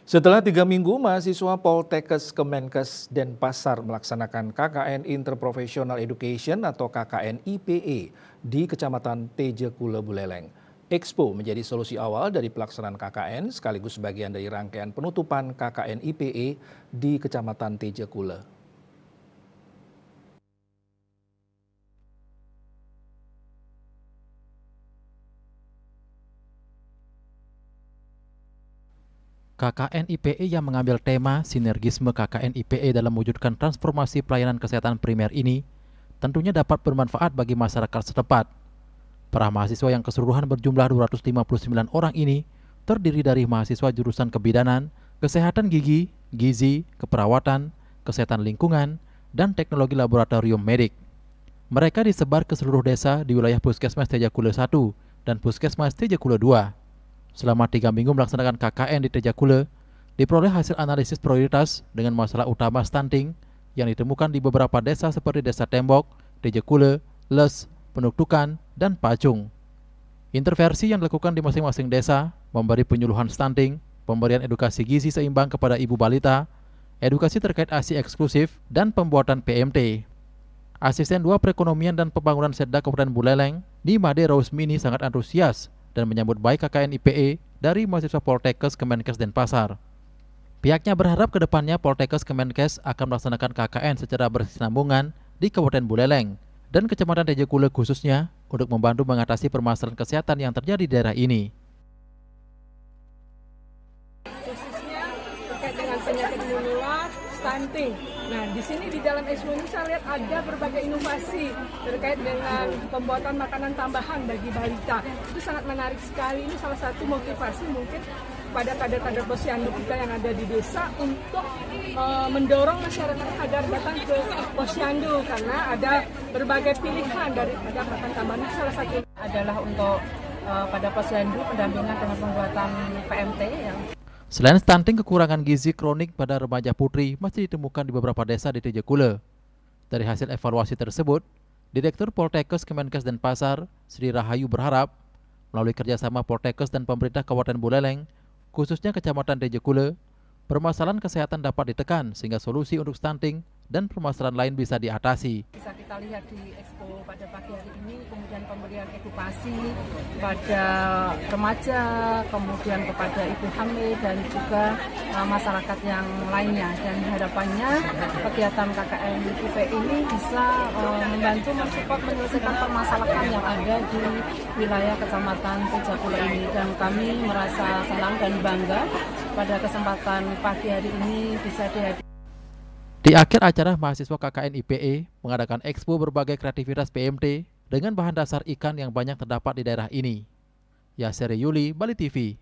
Setelah 3 minggu, mahasiswa Poltekkes Kemenkes Denpasar melaksanakan KKN Interprofessional Education atau KKN IPE di Kecamatan Tejekule Buleleng. Expo menjadi solusi awal dari pelaksanaan KKN sekaligus bagian dari rangkaian penutupan KKN IPE di Kecamatan Tejekule. KKN IPE yang mengambil tema sinergisme KKN IPE dalam mewujudkan transformasi pelayanan kesehatan primer ini tentunya dapat bermanfaat bagi masyarakat setempat. Para mahasiswa yang keseluruhan berjumlah 259 orang ini terdiri dari mahasiswa jurusan kebidanan, kesehatan gigi, gizi, keperawatan, kesehatan lingkungan, dan teknologi laboratorium medik. Mereka disebar ke seluruh desa di wilayah Puskesmas Tejekule 1 dan Puskesmas Tejekule 2. Selama 3 minggu melaksanakan KKN di Tejekule, diperoleh hasil analisis prioritas dengan masalah utama stunting yang ditemukan di beberapa desa seperti Desa Tembok, Tejekule, Les, Penuktukan, dan Pacung. Intervensi yang dilakukan di masing-masing desa memberi penyuluhan stunting, pemberian edukasi gizi seimbang kepada ibu balita, edukasi terkait ASI eksklusif, dan pembuatan PMT. Asisten 2 Perekonomian dan Pembangunan Setda Kabupaten Buleleng, Nimade Rausmini sangat antusias dan menyambut baik KKN IPE dari mahasiswa Poltekkes Kemenkes Denpasar. Pihaknya berharap ke depannya Poltekkes Kemenkes akan melaksanakan KKN secara berkesinambungan di Kabupaten Buleleng dan Kecamatan Tejekule khususnya untuk membantu mengatasi permasalahan kesehatan yang terjadi di daerah ini. Khususnya terkait dengan penyakit menular, stunting. Nah, di sini di dalam expo ini saya lihat ada berbagai inovasi terkait dengan pembuatan makanan tambahan bagi balita. Itu sangat menarik sekali. Ini salah satu motivasi mungkin pada kader-kader posyandu kita yang ada di desa untuk mendorong masyarakat agar datang ke posyandu karena ada berbagai pilihan daripada makan tambahan. Itu salah satu adalah untuk pada posyandu pendampingan dengan pembuatan PMT yang Selain stunting, kekurangan gizi kronik pada remaja putri masih ditemukan di beberapa desa di Tejekule. Dari hasil evaluasi tersebut, Direktur Poltekkes Kemenkes Denpasar, Sri Rahayu berharap, melalui kerjasama Poltekkes dan pemerintah Kabupaten Buleleng, khususnya Kecamatan Tejekule, permasalahan kesehatan dapat ditekan sehingga solusi untuk stunting dan permasalahan lain bisa diatasi. bisa kita lihat di expo pada pagi hari ini, kemudian pemberian edukasi pada remaja, kemudian kepada ibu hamil dan juga masyarakat yang lainnya. Dan harapannya kegiatan KKN IP ini bisa membantu mensupport menyelesaikan permasalahan yang ada di wilayah Kecamatan Tejekule ini. Dan kami merasa senang dan bangga pada kesempatan pagi hari ini bisa dihadiri. Di akhir acara, mahasiswa KKN IPE mengadakan expo berbagai kreativitas PMT dengan bahan dasar ikan yang banyak terdapat di daerah ini. Yasir Yuli, Bali TV.